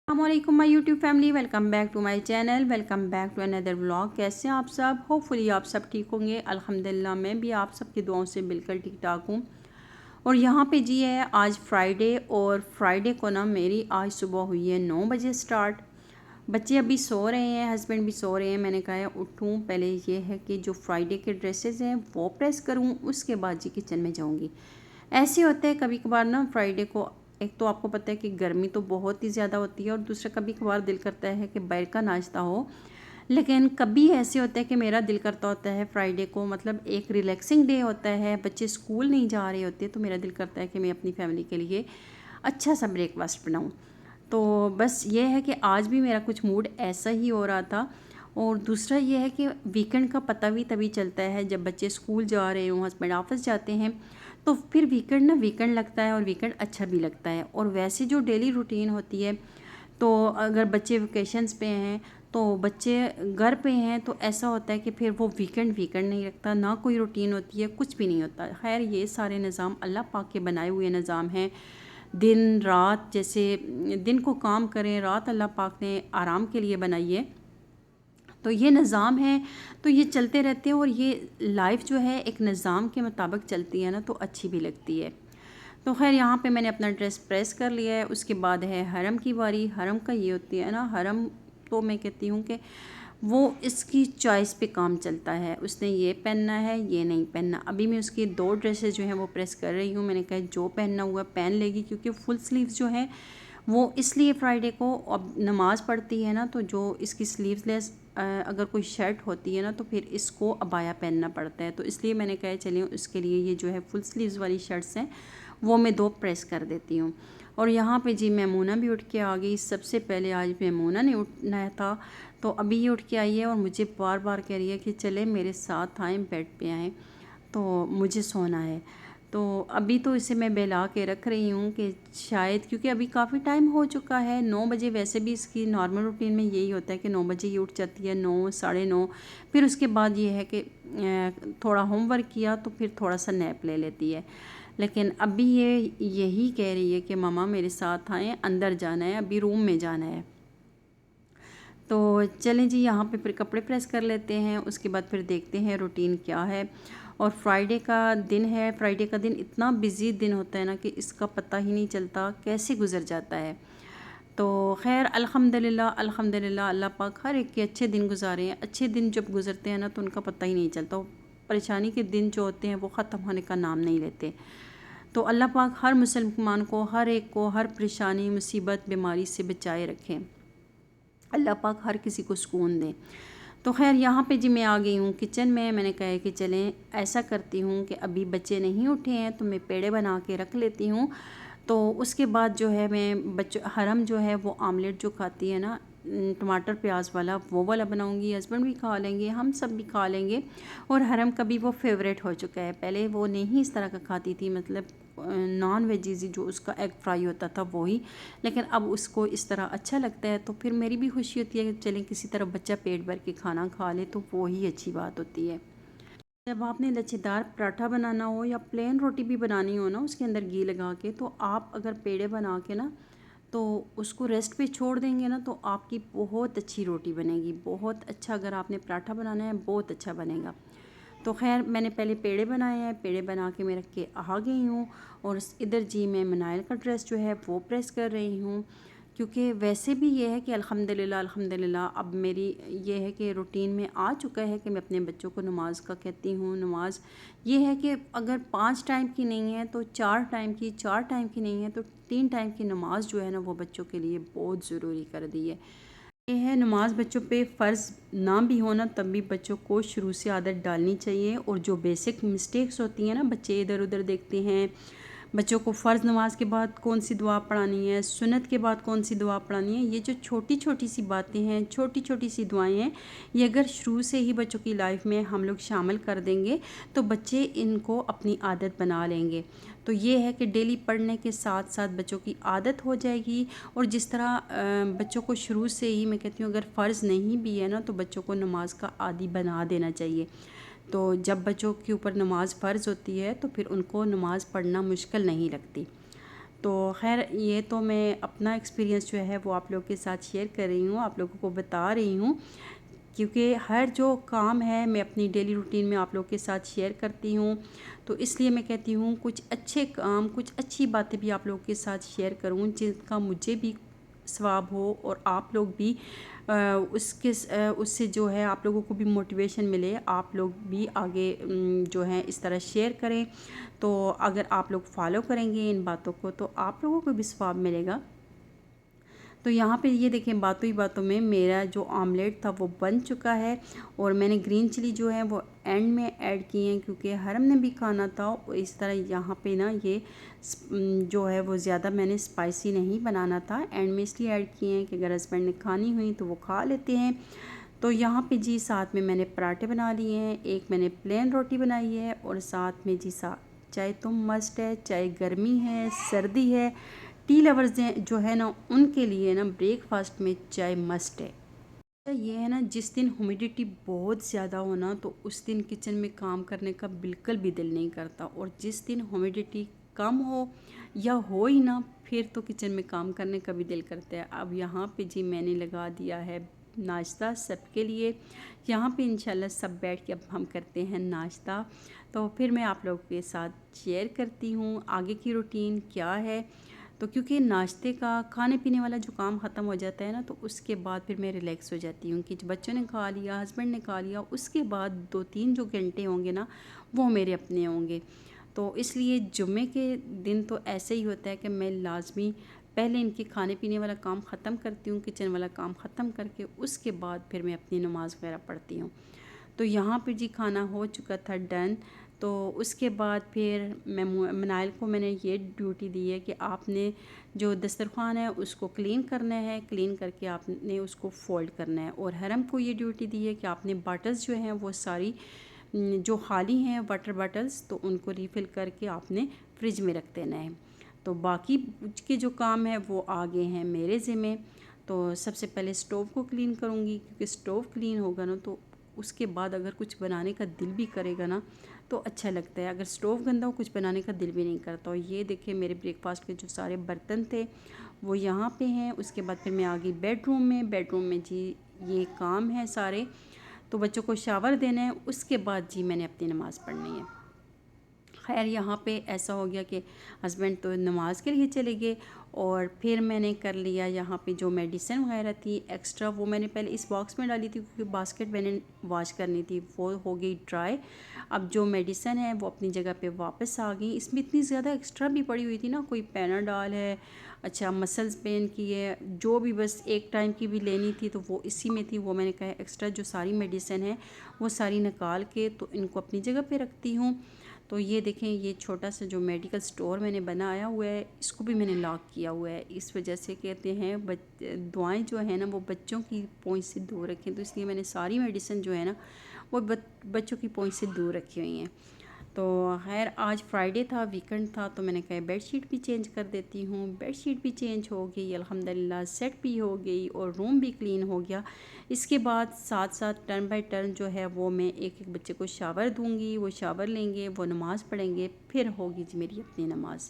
अस्सलामुअलैकुम my YouTube family, welcome back to my channel, welcome back to another vlog. कैसे हैं आप सब? होपफुली आप सब ठीक होंगे। अल्हम्दुलिल्लाह मैं भी आप सबकी दुआओं से बिल्कुल ठीक ठाक हूँ। और यहाँ पे जी है आज फ्राइडे, और फ्राइडे को ना मेरी आज सुबह हुई है 9 बजे स्टार्ट। बच्चे अभी सो रहे हैं, हस्बैंड भी सो रहे हैं। मैंने कहा है उठूँ, पहले ये है कि जो फ्राइडे के ड्रेसेस हैं वो प्रेस करूँ, उसके बाद जी किचन में जाऊँगी। ऐसे होते हैं कभी कभार ना फ्राइडे को। एक तो आपको पता है कि गर्मी तो बहुत ही ज़्यादा होती है, और दूसरा कभी कभार दिल करता है कि बाहर का नाश्ता हो। लेकिन कभी ऐसे होता है कि मेरा दिल करता होता है फ्राइडे को, मतलब एक रिलैक्सिंग डे होता है, बच्चे स्कूल नहीं जा रहे होते, तो मेरा दिल करता है कि मैं अपनी फैमिली के लिए अच्छा सा ब्रेकफास्ट बनाऊँ। तो बस ये है कि आज भी मेरा कुछ मूड ऐसा ही हो रहा था। और दूसरा ये है कि वीकेंड का पता भी तभी चलता है जब बच्चे स्कूल जा रहे हों, हस्बैंड ऑफिस जाते हैं, तो फिर वीकेंड ना वीकेंड लगता है, और वीकेंड अच्छा भी लगता है। और वैसे जो डेली रूटीन होती है, तो अगर बच्चे वेकेशंस पे हैं, तो बच्चे घर पे हैं, तो ऐसा होता है कि फिर वो वीकेंड वीकेंड नहीं लगता, ना कोई रूटीन होती है, कुछ भी नहीं होता। खैर ये सारे निज़ाम अल्लाह पाक के बनाए हुए निज़ाम हैं। दिन रात, जैसे दिन को काम करें, रात अल्लाह पाक ने आराम के लिए बनाई है, तो ये निज़ाम है, तो ये चलते रहते हैं। और ये लाइफ जो है एक निज़ाम के मुताबिक चलती है ना, तो अच्छी भी लगती है। तो खैर यहाँ पे मैंने अपना ड्रेस प्रेस कर लिया है। उसके बाद है हरम की बारी। हरम का ये होती है ना, हरम तो मैं कहती हूँ कि वो इसकी चॉइस पे काम चलता है, उसने ये पहनना है, ये नहीं पहनना। अभी मैं उसकी 2 ड्रेसेस जो हैं वो प्रेस कर रही हूँ। मैंने कहा जो पहनना हुआ पहन लेगी, क्योंकि फुल स्लीव्स जो है वो इसलिए फ्राइडे को अब नमाज़ पढ़ती है ना, तो जो इसकी स्लीवलेस अगर कोई शर्ट होती है ना, तो फिर इसको अबाया पहनना पड़ता है। तो इसलिए मैंने कहा चलिए उसके लिए ये जो है फुल स्लीव्स वाली शर्ट्स हैं वो मैं 2 प्रेस कर देती हूँ। और यहाँ पे जी मैमूना भी उठ के आ गई। सबसे पहले आज मैमूना ने उठना था, तो अभी ये उठ के आई है और मुझे बार बार कह रही है कि चले मेरे साथ आएँ, बेड पे आएँ, तो मुझे सोना है। तो अभी तो इसे मैं बहला के रख रही हूँ कि शायद, क्योंकि अभी काफ़ी टाइम हो चुका है 9 बजे। वैसे भी इसकी नॉर्मल रूटीन में यही होता है कि 9 बजे ही उठ जाती है, 9 साढ़े 9। फिर उसके बाद ये है कि थोड़ा होमवर्क किया तो फिर थोड़ा सा नैप ले लेती है। लेकिन अभी ये यही कह रही है कि मम्मा मेरे साथ आएँ, अंदर जाना है, अभी रूम में जाना है। तो चलें जी, यहाँ पे फिर कपड़े प्रेस कर लेते हैं, उसके बाद फिर देखते हैं रूटीन क्या है। और फ्राइडे का दिन है। फ्राइडे का दिन इतना बिज़ी दिन होता है ना कि इसका पता ही नहीं चलता कैसे गुज़र जाता है। तो खैर अल्हम्दुलिल्लाह अल्हम्दुलिल्लाह, अल्लाह पाक हर एक के अच्छे दिन गुजारे हैं। अच्छे दिन जब गुज़रते हैं ना, तो उनका पता ही नहीं चलता। परेशानी के दिन जो होते हैं वो ख़त्म होने का नाम नहीं लेते। तो अल्लाह पाक हर मुसलमान को, हर एक को, हर परेशानी, मुसीबत, बीमारी से बचाए रखें। अल्लाह पाक हर किसी को सुकून दें। तो खैर यहाँ पे जी मैं आ गई हूँ किचन में। मैंने कहा है कि चलें ऐसा करती हूँ कि अभी बच्चे नहीं उठे हैं, तो मैं पेड़े बना के रख लेती हूँ। तो उसके बाद जो है मैं बच्चों, हरम जो है वो आमलेट जो खाती है ना, टमाटर प्याज वाला, वो वाला बनाऊंगी। हस्बैंड भी खा लेंगे, हम सब भी खा लेंगे। और हरम का भी वो फेवरेट हो चुका है। पहले वो नहीं इस तरह का खाती थी, मतलब नॉन वेजीज जो उसका एग फ्राई होता था वही। लेकिन अब उसको इस तरह अच्छा लगता है, तो फिर मेरी भी खुशी होती है कि चलें किसी तरह बच्चा पेट भर के खाना खा ले, तो वो ही अच्छी बात होती है। जब आपने लच्छेदार पराठा बनाना हो या प्लेन रोटी भी बनानी हो ना, उसके अंदर घी लगा के, तो आप अगर पेड़े बना के ना, तो उसको रेस्ट पे छोड़ देंगे ना, तो आपकी बहुत अच्छी रोटी बनेगी, बहुत अच्छा। अगर आपने पराठा बनाना है बहुत अच्छा बनेगा। तो खैर मैंने पहले पेड़े बनाए हैं, पेड़े बना के मैं रख के आ गई हूँ। और इधर जी मैं मनाइल का ड्रेस जो है वो प्रेस कर रही हूँ, क्योंकि वैसे भी ये है कि अल्हम्दुलिल्लाह अल्हम्दुलिल्लाह अब मेरी ये है कि रूटीन में आ चुका है कि मैं अपने बच्चों को नमाज का कहती हूँ। नमाज ये है कि अगर 5 टाइम की नहीं है तो 4 टाइम की, 4 टाइम की नहीं है तो 3 टाइम की नमाज जो है ना, वो बच्चों के लिए बहुत ज़रूरी कर दी है। ये है नमाज बच्चों पे फ़र्ज़ ना भी होना, तब भी बच्चों को शुरू से आदत डालनी चाहिए। और जो बेसिक मिस्टेक्स होती हैं ना, बच्चे इधर उधर देखते हैं, बच्चों को फ़र्ज़ नमाज के बाद कौन सी दुआ पढ़ानी है, सुन्नत के बाद कौन सी दुआ पढ़ानी है, ये जो छोटी छोटी सी बातें हैं, छोटी छोटी सी दुआएं हैं, ये अगर शुरू से ही बच्चों की लाइफ में हम लोग शामिल कर देंगे, तो बच्चे इनको अपनी आदत बना लेंगे। तो ये है कि डेली पढ़ने के साथ साथ बच्चों की आदत हो जाएगी। और जिस तरह बच्चों को शुरू से ही, मैं कहती हूँ अगर फ़र्ज़ नहीं भी है ना, तो बच्चों को नमाज का आदी बना देना चाहिए। तो जब बच्चों के ऊपर नमाज फ़र्ज़ होती है, तो फिर उनको नमाज़ पढ़ना मुश्किल नहीं लगती। तो खैर ये तो मैं अपना एक्सपीरियंस जो है वो आप लोगों के साथ शेयर कर रही हूँ, आप लोगों को बता रही हूँ, क्योंकि हर जो काम है मैं अपनी डेली रूटीन में आप लोगों के साथ शेयर करती हूँ। तो इसलिए मैं कहती हूँ कुछ अच्छे काम, कुछ अच्छी बातें भी आप लोगों के साथ शेयर करूँ, जिनका मुझे भी सवाब हो और आप लोग भी उससे जो है आप लोगों को भी मोटिवेशन मिले, आप लोग भी आगे जो है इस तरह शेयर करें। तो अगर आप लोग फॉलो करेंगे इन बातों को तो आप लोगों को भी सवाब मिलेगा। तो यहाँ पे ये देखें, बातों ही बातों में मेरा जो आमलेट था वो बन चुका है और मैंने ग्रीन चिली जो है वो एंड में ऐड की हैं, क्योंकि हरम ने भी खाना था। और इस तरह यहाँ पे ना ये जो है वो ज़्यादा मैंने स्पाइसी नहीं बनाना था, एंड में इसलिए ऐड किए हैं कि अगर हस्बैंड ने खानी हुई तो वो खा लेते हैं। तो यहाँ पे जी साथ में मैंने पराठे बना लिए हैं, एक मैंने प्लेन रोटी बनाई है और साथ में जी चाय तो मस्ट है, चाहे गर्मी है सर्दी है, टी लवर्स जो है ना उनके लिए ना ब्रेकफास्ट में चाय मस्ट है। ये है ना, जिस दिन ह्यूमिडिटी बहुत ज़्यादा हो ना तो उस दिन किचन में काम करने का बिल्कुल भी दिल नहीं करता, और जिस दिन ह्यूमिडिटी कम हो या हो ही ना फिर तो किचन में काम करने का भी दिल करता है। अब यहाँ पे जी मैंने लगा दिया है नाश्ता सबके लिए, यहाँ पे इंशाल्लाह सब बैठ के अब हम करते हैं नाश्ता। तो फिर मैं आप लोगों के साथ शेयर करती हूँ आगे की रूटीन क्या है। तो क्योंकि नाश्ते का खाने पीने वाला जो काम ख़त्म हो जाता है ना तो उसके बाद फिर मैं रिलैक्स हो जाती हूँ कि बच्चों ने खा लिया, हस्बैंड ने खा लिया, उसके बाद 2-3 जो घंटे होंगे ना वो मेरे अपने होंगे। तो इसलिए जुम्मे के दिन तो ऐसे ही होता है कि मैं लाजमी पहले इनके खाने पीने वाला काम ख़त्म करती हूँ, किचन वाला काम ख़त्म करके उसके बाद फिर मैं अपनी नमाज़ वगैरह पढ़ती हूँ। तो यहाँ पे जी खाना हो चुका था डन। तो उसके बाद फिर मैं मनाइल को मैंने ये ड्यूटी दी है कि आपने जो दस्तरखान है उसको क्लीन करना है, क्लीन करके आपने उसको फ़ोल्ड करना है। और हरम को ये ड्यूटी दी है कि आपने बॉटल्स जो हैं वो सारी जो खाली हैं वाटर बॉटल्स तो उनको रिफ़िल करके आपने फ्रिज में रख देना है। तो बाकी के जो काम है वो आगे हैं मेरे ज़िम्मे। तो सबसे पहले स्टोव को क्लीन करूँगी, क्योंकि स्टोव क्लीन होगा ना तो उसके बाद अगर कुछ बनाने का दिल भी करेगा ना तो अच्छा लगता है। अगर स्टोव गंदा हो कुछ बनाने का दिल भी नहीं करता। और ये देखिए मेरे ब्रेकफास्ट के जो सारे बर्तन थे वो यहाँ पे हैं। उसके बाद फिर मैं आ गई बेडरूम में जी ये काम है सारे। तो बच्चों को शावर देना है, उसके बाद जी मैंने अपनी नमाज़ पढ़नी है। खैर यहाँ पे ऐसा हो गया कि हस्बैंड तो नमाज के लिए चले गए और फिर मैंने कर लिया यहाँ पे जो मेडिसिन वगैरह थी एक्स्ट्रा वो मैंने पहले इस बॉक्स में डाली थी, क्योंकि बास्केट मैंने वॉश करनी थी, वो हो गई ड्राई। अब जो मेडिसिन है वो अपनी जगह पे वापस आ गई। इसमें इतनी ज़्यादा एक्स्ट्रा भी पड़ी हुई थी ना, कोई पैनाडॉल है, अच्छा मसल्स पेन की है, जो भी बस एक टाइम की भी लेनी थी तो वो इसी में थी। वो मैंने कहा एक्स्ट्रा जो सारी मेडिसिन है वो सारी निकाल के तो इनको अपनी जगह पे रखती हूँ। तो ये देखें ये छोटा सा जो मेडिकल स्टोर मैंने बनाया हुआ है इसको भी मैंने लॉक किया हुआ है। इस वजह से कहते हैं दुआएं जो है ना वो बच्चों की पहुंच से दूर रखें, तो इसलिए मैंने सारी मेडिसिन जो है ना वो बच्चों की पहुंच से दूर रखी हुई हैं। तो खैर आज फ्राइडे था, वीकेंड था, तो मैंने कहा बेडशीट भी चेंज कर देती हूँ। बेडशीट भी चेंज हो गई अल्हम्दुलिल्लाह, सेट भी हो गई और रूम भी क्लीन हो गया। इसके बाद साथ साथ टर्न बाय टर्न जो है वो मैं एक एक बच्चे को शावर दूंगी, वो शावर लेंगे, वो नमाज़ पढ़ेंगे, फिर होगी जी मेरी अपनी नमाज़।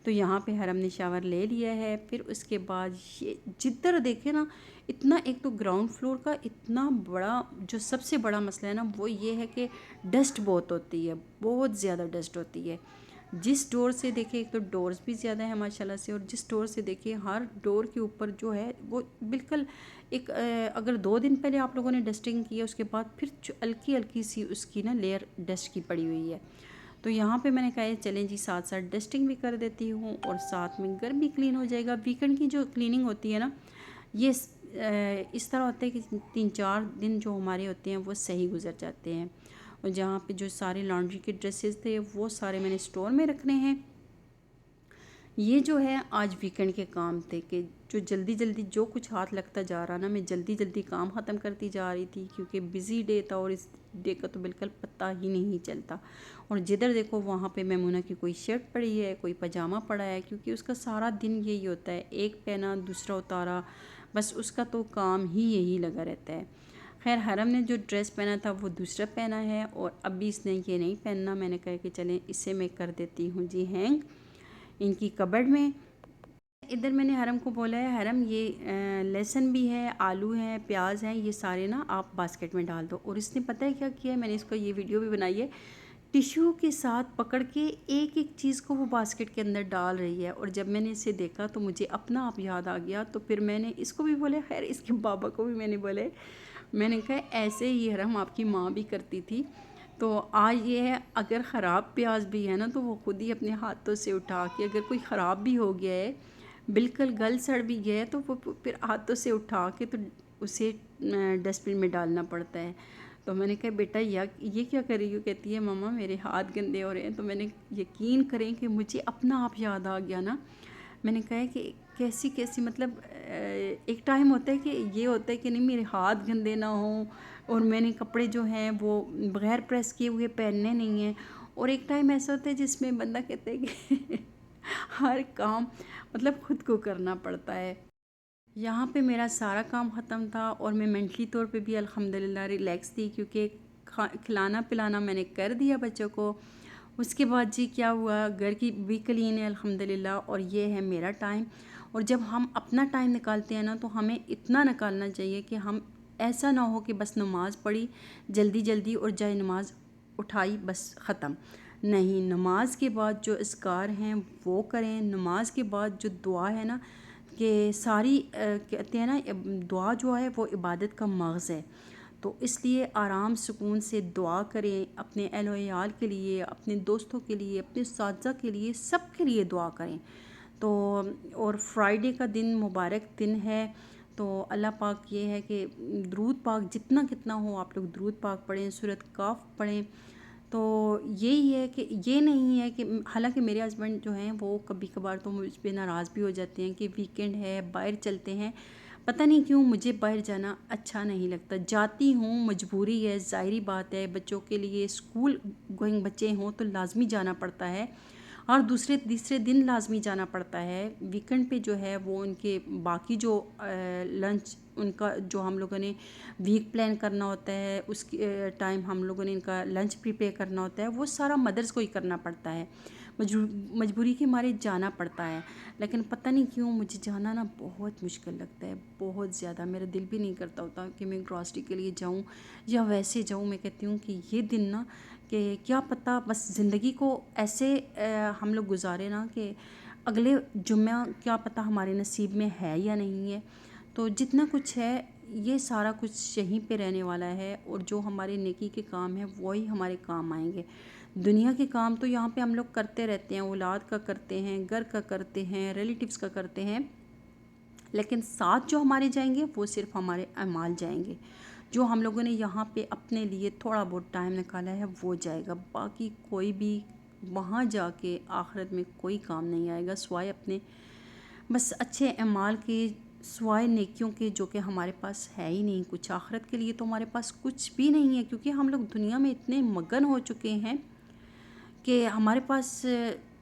तो यहाँ पे हरम ने शावर ले लिया है। फिर उसके बाद ये जिधर देखे ना इतना, एक तो ग्राउंड फ्लोर का इतना बड़ा जो सबसे बड़ा मसला है ना वो ये है कि डस्ट बहुत होती है, बहुत ज़्यादा डस्ट होती है। जिस डोर से देखे, एक तो डोर्स भी ज़्यादा है माशाल्लाह से, और जिस डोर से देखिए हर डोर के ऊपर जो है वो बिल्कुल एक अगर 2 दिन पहले आप लोगों ने डस्टिंग की है उसके बाद फिर हल्की हल्की सी उसकी ना लेयर डस्ट की पड़ी हुई है। तो यहाँ पे मैंने कहा चलें जी साथ साथ डस्टिंग भी कर देती हूँ और साथ में घर भी क्लीन हो जाएगा। वीकेंड की जो क्लीनिंग होती है ना ये इस तरह होता है कि 3-4 दिन जो हमारे होते हैं वो सही गुजर जाते हैं। और जहाँ पे जो सारे लॉन्ड्री के ड्रेसेस थे वो सारे मैंने स्टोर में रखने हैं। ये जो है आज वीकेंड के काम थे कि जो जल्दी जल्दी जो कुछ हाथ लगता जा रहा ना मैं जल्दी जल्दी काम ख़त्म करती जा रही थी, क्योंकि बिज़ी डे था और इस डे का तो बिल्कुल पता ही नहीं चलता। और जिधर देखो वहाँ पे मैमूना की कोई शर्ट पड़ी है, कोई पजामा पड़ा है, क्योंकि उसका सारा दिन यही होता है, एक पहना दूसरा उतारा, बस उसका तो काम ही यही लगा रहता है। खैर हरम ने जो ड्रेस पहना था वो दूसरा पहना है और अभी इसने ये नहीं पहनना। मैंने कहा कि चलें इसे मैं कर देती हूँ जी हैंग इनकी कबर्ड में। इधर मैंने हरम को बोला है, हरम ये लहसुन भी है, आलू है, प्याज है, ये सारे ना आप बास्केट में डाल दो। और इसने पता है क्या किया है, मैंने इसको ये वीडियो भी बनाई है, टिश्यू के साथ पकड़ के एक एक चीज़ को वो बास्केट के अंदर डाल रही है। और जब मैंने इसे देखा तो मुझे अपना आप याद आ गया, तो फिर मैंने इसको भी बोले, खैर इसके बाबा को भी मैंने बोले, मैंने कहा ऐसे ही हरम आपकी माँ भी करती थी। तो आज ये है, अगर ख़राब प्याज भी है ना तो वो खुद ही अपने हाथों से उठा के, अगर कोई ख़राब भी हो गया है, बिल्कुल गल सड़ भी गया है, तो वो फिर हाथों से उठा के तो उसे डस्टबिन में डालना पड़ता है। तो मैंने कहा बेटा ये क्या कर रही हो, कहती है मम्मा मेरे हाथ गंदे हो रहे हैं। तो मैंने, यकीन करें कि मुझे अपना आप याद आ गया ना। मैंने कहा है कि कैसी कैसी, मतलब एक टाइम होता है कि ये होता है कि नहीं मेरे हाथ गंदे ना हों, और मैंने कपड़े जो हैं वो बग़ैर प्रेस किए हुए पहनने नहीं हैं। और एक टाइम ऐसा होता है जिसमें बंदा कहता है कि हर काम मतलब खुद को करना पड़ता है। यहाँ पे मेरा सारा काम ख़त्म था और मैं मेंटली तौर पे भी अल्हम्दुलिल्लाह रिलैक्स थी, क्योंकि खिलाना पिलाना मैंने कर दिया बच्चों को। उसके बाद जी क्या हुआ, घर की भी क्लीन है अल्हम्दुलिल्लाह, और ये है मेरा टाइम। और जब हम अपना टाइम निकालते हैं ना तो हमें इतना निकालना चाहिए कि हम, ऐसा ना हो कि बस नमाज़ पढ़ी जल्दी जल्दी और जाए नमाज़ उठाई बस ख़त्म। नहीं, नमाज के बाद जो अस्कार हैं वो करें। नमाज के बाद जो दुआ है ना, कि सारी कहते हैं ना, दुआ जो है वो इबादत का मग़ज़ है। तो इसलिए आराम सुकून से दुआ करें, अपने अहलो अयाल के लिए, अपने दोस्तों के लिए, अपने उस्ताज़ा के लिए, सब के लिए दुआ करें। तो और फ्राइडे का दिन मुबारक दिन है। तो अल्लाह पाक ये है कि दरूद पाक जितना कितना हो आप लोग दरूद पाक पढ़ें, सूरत काफ पढ़ें। तो यही है कि ये नहीं है कि, हालांकि मेरे हस्बैंड जो हैं वो कभी कभार तो मुझ पे नाराज़ भी हो जाते हैं कि वीकेंड है बाहर चलते हैं। पता नहीं क्यों मुझे बाहर जाना अच्छा नहीं लगता, जाती हूँ मजबूरी है, ज़ाहिरी बात है, बच्चों के लिए स्कूल गोइंग बच्चे हों तो लाजमी जाना पड़ता है, और दूसरे तीसरे दिन लाजमी जाना पड़ता है। वीकेंड पे जो है वो उनके बाकी जो लंच उनका जो हम लोगों ने वीक प्लान करना होता है, उसके टाइम हम लोगों ने इनका लंच प्रिपेयर करना होता है, वो सारा मदर्स को ही करना पड़ता है। मजबूरी के मारे जाना पड़ता है। लेकिन पता नहीं क्यों मुझे जाना ना बहुत मुश्किल लगता है, बहुत ज़्यादा। मेरा दिल भी नहीं करता होता कि मैं ग्रॉसरी के लिए जाऊं या वैसे जाऊं। मैं कहती हूँ कि ये दिन ना, कि क्या पता बस ज़िंदगी को ऐसे हम लोग गुजारे ना कि अगले जुम्मा क्या पता हमारे नसीब में है या नहीं है। तो जितना कुछ है ये सारा कुछ यहीं पे रहने वाला है, और जो हमारे नेकी के काम हैं वही हमारे काम आएंगे। दुनिया के काम तो यहाँ पे हम लोग करते रहते हैं, औलाद का करते हैं, घर का करते हैं, रिलेटिव्स का करते हैं, लेकिन साथ जो हमारे जाएंगे वो सिर्फ हमारे अमाल जाएंगे। जो हम लोगों ने यहाँ पे अपने लिए थोड़ा बहुत टाइम निकाला है वो जाएगा, बाकी कोई भी वहाँ जाके आखिरत में कोई काम नहीं आएगा सिवाय अपने बस अच्छे अमाल के, सिवाय नेकियों के, जो कि हमारे पास है ही नहीं कुछ। आखिरत के लिए तो हमारे पास कुछ भी नहीं है, क्योंकि हम लोग दुनिया में इतने मगन हो चुके हैं कि हमारे पास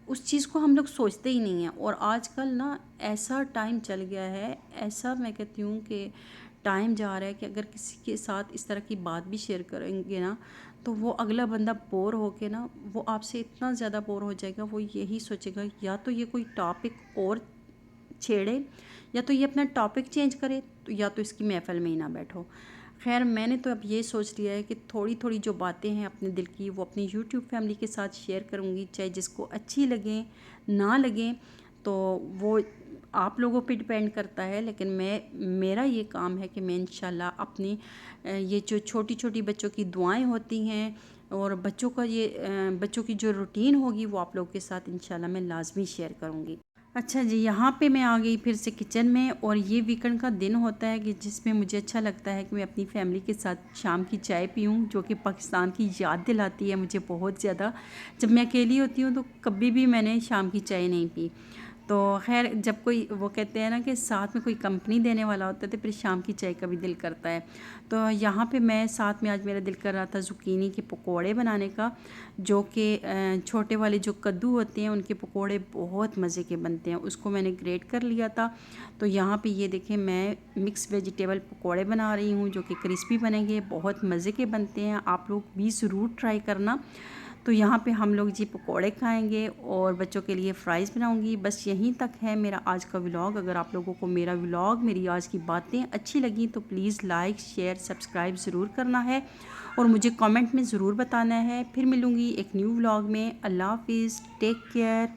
उस चीज़ को हम लोग सोचते ही नहीं हैं। और आजकल ना ऐसा टाइम चल गया है, ऐसा मैं कहती हूँ कि टाइम जा रहा है कि अगर किसी के साथ इस तरह की बात भी शेयर करेंगे ना तो वो अगला बंदा बोर हो के ना, वो आपसे इतना ज़्यादा बोर हो जाएगा, वो यही सोचेगा या तो ये कोई टॉपिक और छेड़े, या तो ये अपना टॉपिक चेंज करे, तो या तो इसकी महफ़िल में ही ना बैठो। खैर मैंने तो अब ये सोच लिया है कि थोड़ी थोड़ी जो बातें हैं अपने दिल की वो अपनी यूट्यूब फैमिली के साथ शेयर करूँगी, चाहे जिसको अच्छी लगें ना लगें तो वो आप लोगों पे डिपेंड करता है। लेकिन मेरा ये काम है कि मैं इंशाल्लाह अपनी ये जो छोटी छोटी बच्चों की दुआएं होती हैं और बच्चों का ये बच्चों की जो रूटीन होगी वो आप लोगों के साथ इंशाल्लाह मैं लाजमी शेयर करूँगी। अच्छा जी, यहाँ पे मैं आ गई फिर से किचन में, और ये वीकेंड का दिन होता है कि जिसमें मुझे अच्छा लगता है कि मैं अपनी फैमिली के साथ शाम की चाय पीऊँ, जो कि पाकिस्तान की याद दिलाती है मुझे बहुत ज़्यादा। जब मैं अकेली होती हूँ तो कभी भी मैंने शाम की चाय नहीं पी। तो खैर जब कोई, वो कहते हैं ना कि साथ में कोई कंपनी देने वाला होता है तो फिर शाम की चाय का भी दिल करता है। तो यहाँ पे मैं साथ में, आज मेरा दिल कर रहा था ज़ुकीनी के पकोड़े बनाने का, जो कि छोटे वाले जो कद्दू होते हैं उनके पकोड़े बहुत मज़े के बनते हैं। उसको मैंने ग्रेट कर लिया था। तो यहाँ पे ये देखें मैं मिक्स वेजिटेबल पकोड़े बना रही हूँ, जो कि क्रिस्पी बनेंगे, बहुत मज़े के बनते हैं। आप लोग भी ज़रूर ट्राई करना। तो यहाँ पे हम लोग जी पकोड़े खाएंगे और बच्चों के लिए फ़्राइज़ बनाऊंगी। बस यहीं तक है मेरा आज का व्लॉग। अगर आप लोगों को मेरा व्लॉग, मेरी आज की बातें अच्छी लगी तो प्लीज़ लाइक शेयर सब्सक्राइब ज़रूर करना है और मुझे कमेंट में ज़रूर बताना है। फिर मिलूँगी एक न्यू व्लॉग में। अल्लाह हाफिज़, टेक केयर।